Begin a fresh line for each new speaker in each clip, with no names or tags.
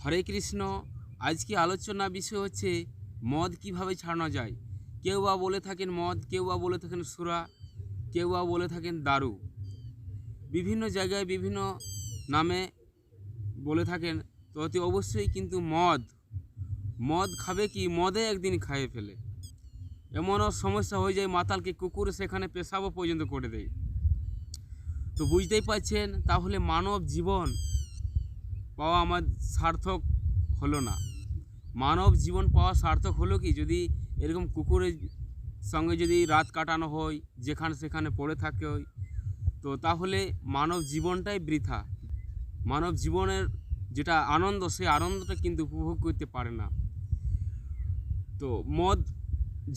হরে কৃষ্ণ। আজকে আলোচনা বিষয় হচ্ছে মদ কিভাবে ছাড়ানো যায়। কেউ বা বলে থাকেন মদ, কেউ বা বলে থাকেন সুরা, কেউ বা বলে থাকেন দারু। বিভিন্ন জায়গায় বিভিন্ন নামে বলে থাকেন। তো অতি অবশ্যই কিন্তু মদ খাবে কি, মদে একদিন খাইয়ে ফেলে। এমনও সমস্যা হয়ে যায় মাতালকে কুকুর সেখানে পেশাবও পর্যন্ত করে দেয়। তো বুঝতেই পারছেন, তাহলে মানব জীবন পাওয়া আমার সার্থক হলো না। মানব জীবন পাওয়া সার্থক হলো কি, যদি এরকম কুকুরের সঙ্গে যদি রাত কাটানো হয়, যেখানে সেখানে পড়ে থাকে হয়, তো তাহলে মানব জীবনটাই বৃথা। মানব জীবনের যেটা আনন্দ, সেই আনন্দটা কিন্তু উপভোগ করতে পারে না। তো মদ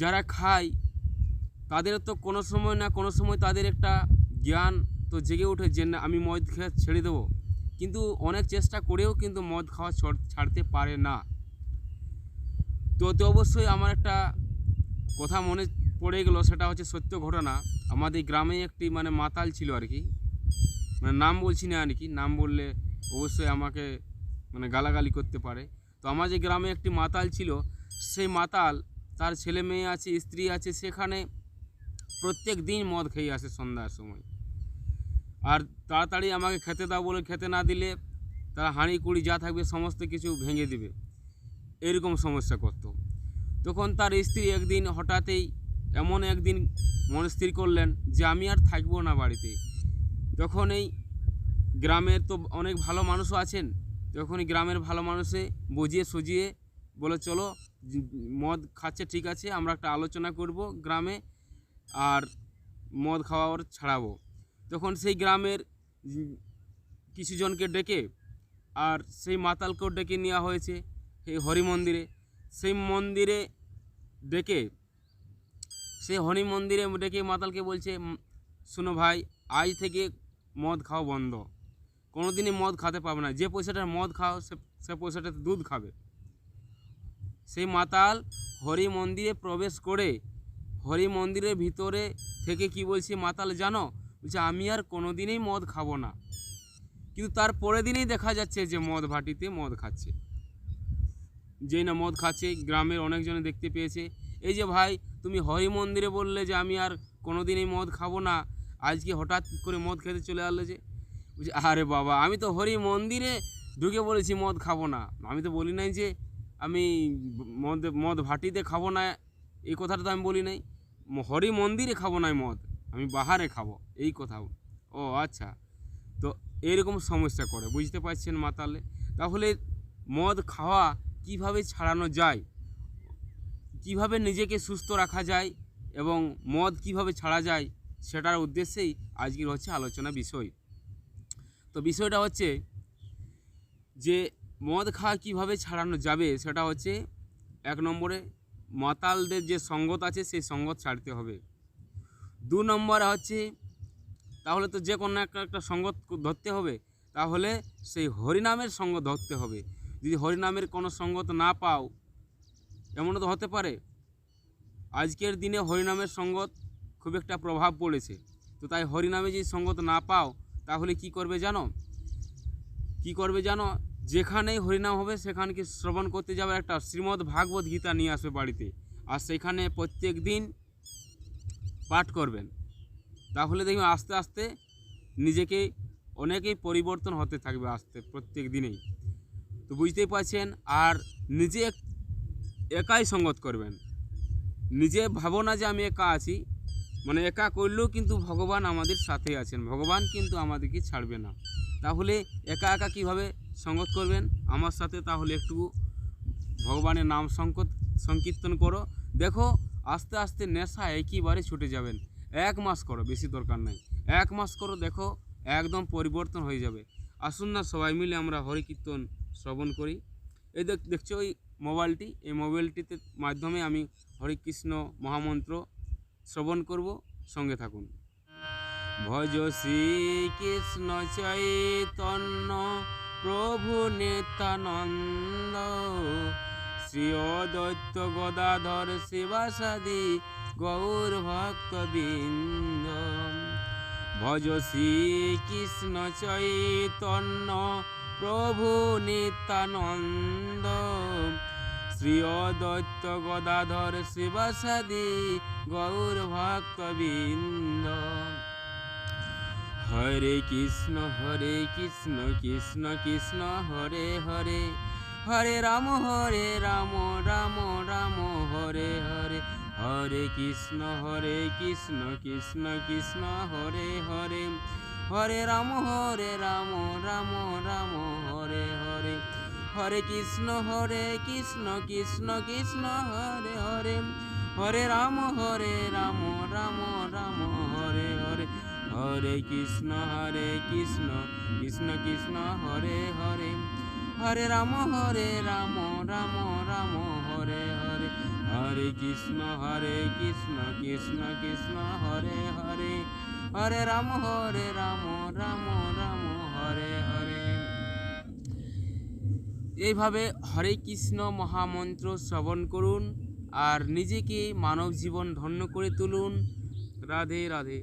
যারা খায় তাদের তো কোনো সময় না কোনো সময় তাদের একটা জ্ঞান তো জেগে ওঠে যে না, আমি মদ খেয়ে ছেড়ে দেবো, কিন্তু অনেক চেষ্টা করেও কিন্তু মদ খাওয়া ছাড়তে পারে না। তো অবশ্যই আমার একটা কথা মনে পড়ে গেল, সেটা হচ্ছে সত্য ঘটনা। আমাদের গ্রামে একটি মাতাল ছিল আর কি, নাম বলছি না আর কি, নাম বললে অবশ্যই আমাকে গালাগালি করতে পারে। তো আমাদের গ্রামে একটি মাতাল ছিল। সেই মাতাল, তার ছেলে মেয়ে আছে, স্ত্রী আছে, সেখানে প্রত্যেক দিন মদ খেয়ে আসে সন্ধ্যার সময়। আর তাড়াতাড়ি আমাকে খেতে দাও বলে, খেতে না দিলে তারা হাঁড়ি কুড়ি যা থাকবে সমস্ত কিছু ভেঙে দেবে, এরকম সমস্যা করত। তখন তার স্ত্রী একদিন হঠাৎই এমন একদিন মন স্থির করলেন যে আমি আর থাকবো না বাড়িতে। তখন এই গ্রামের তো অনেক ভালো মানুষও আছেন, তখন এই গ্রামের ভালো মানুষে বুঝিয়ে সুজিয়ে বলে, চলো মদ খাচ্ছে ঠিক আছে, আমরা একটা আলোচনা করব গ্রামে, আর মদ খাওয়া ওর ছাড়াবো। তখন সেই গ্রামের কিছু জনকে ডেকে আর সেই মাতালকেও ডেকে নেওয়া হয়েছে এই হরি মন্দিরে। সেই মন্দিরে ডেকে মাতালকে বলছে, শোনো ভাই, আজ থেকে মদ খাওয়া বন্ধ, কোনো দিনই মদ খেতে পাবে না। যে পয়সাটার মদ খাও সে পয়সাটাতে দুধ খাবে। সেই মাতাল হরি মন্দিরে প্রবেশ করে হরি মন্দিরের ভিতরে থেকে কি বলছে মাতাল জানো, বলছে আমি আর কোনো দিনই মদ খাবো না। কিন্তু তার পরের দিনেই দেখা যাচ্ছে যে মদ ভাটিতে মদ খাচ্ছে। যেই না মদ খাচ্ছে, গ্রামের অনেকজনে দেখতে পেয়েছে। এই যে ভাই, তুমি হরি মন্দিরে বললে যে আমি আর কোনো দিনই মদ খাবো না, আজকে হঠাৎ করে মদ খেতে চলে আসলে যে। বলছে, আরে বাবা, আমি তো হরি মন্দিরে ঢুকে বলেছি মদ খাবো না, আমি তো বলি নাই যে আমি মদ ভাটিতে খাবো না, এই কথাটা তো আমি বলি নাই। হরি মন্দিরে খাবো না মদ, আমি বাহারে খাবো, এই কথা। ও আচ্ছা, তো এরকম সমস্যা করে, বুঝতে পারছেন মাতালে। তাহলে মদ খাওয়া কিভাবে ছাড়ানো যায়, কিভাবে নিজেকে সুস্থ রাখা যায় এবং মদ কিভাবে ছাড়া যায়, সেটার উদ্দেশ্যেই আজকের হচ্ছে আলোচনা বিষয়। তো বিষয়টা হচ্ছে যে মদ খাওয়া কিভাবে ছাড়ানো যাবে, সেটা হচ্ছে 1 নম্বরে মাতালদের যে সঙ্গত আছে সেই সঙ্গত ছাড়তে হবে। 2 নম্বরে হচ্ছে, তাহলে তো যে কোনো একটা সঙ্গত ধরতে হবে, তাহলে সেই হরিনামের সঙ্গ ধরতে হবে। যদি হরিনামের কোনো সঙ্গত না পাও, এমনও তো হতে পারে আজকের দিনে হরিনামের সঙ্গত খুব একটা প্রভাব পড়েছে। তো তাই হরিনামে যদি সঙ্গত না পাও, তাহলে কি করবে জানো, যেখানেই হরিনাম হবে সেখানকে শ্রবণ করতে যাবে, একটা শ্রীমদ্ ভাগবত গীতা নিয়ে আসবে বাড়িতে, আর সেখানে প্রত্যেক দিন পাঠ করবেন। তাহলে দেখবেন আস্তে আস্তে নিজেকে অনেকেই পরিবর্তন হতে থাকবে প্রত্যেক দিনেই। তো বুঝতেই পারছেন। আর নিজে একাই সঙ্গত করবেন, নিজে ভাবো না যে আমি একা আছি, একা করলেও কিন্তু ভগবান আমাদের সাথে আছেন, ভগবান কিন্তু আমাদেরকে ছাড়বে না। তাহলে একা একা কীভাবে সঙ্গত করবেন আমার সাথে, তাহলে একটু ভগবানের নাম সংকীর্তন করো, দেখো আস্তে আস্তে নেশা একইবারে ছুটে যাবেন। 1 মাস করো, বেশি দরকার নাই, 1 মাস করো, দেখো একদম পরিবর্তন হয়ে যাবে। আসুন না সবাই মিলে আমরা হরি কীর্তন শ্রবণ করি। এই দেখছো ওই মোবাইলটি, এই মোবাইলটিতে মাধ্যমে আমি হরে কৃষ্ণ মহামন্ত্র শ্রবণ করব, সঙ্গে থাকুন। ভজ শ্রী কৃষ্ণ চৈতন্য প্রভু নিত্যানন্দ, শ্রী অদ্বৈত গদাধর শিবাসাদি গৌর ভক্তবৃন্দ। ভজ শ্রী কৃষ্ণ চৈতন্য প্রভু নিত্যানন্দ, শ্রী অদ্বৈত গদাধর শিবাসাদি গৌর ভক্তবৃন্দ। হরে কৃষ্ণ কৃষ্ণ কৃষ্ণ হরে হরে, হরে রাম রাম রাম হরে হরে, হরে কৃষ্ণ কৃষ্ণ কৃষ্ণ হরে হরে, হরে রাম রাম রাম হরে হরে, হরে কৃষ্ণ কৃষ্ণ কৃষ্ণ হরে হরে, হরে রাম রাম রাম হরে হরে, হরে কৃষ্ণ কৃষ্ণ কৃষ্ণ হরে হরে, হরে রাম রাম রাম হরে হরে, হরে কৃষ্ণ কৃষ্ণ কৃষ্ণ হরে হরে, হরে রাম রাম রাম হরে হরে। এইভাবে হরে কৃষ্ণ মহামন্ত্র শ্রবণ করুন আর নিজেকে মানব জীবন ধন্য করে তুলুন। রাধে রাধে।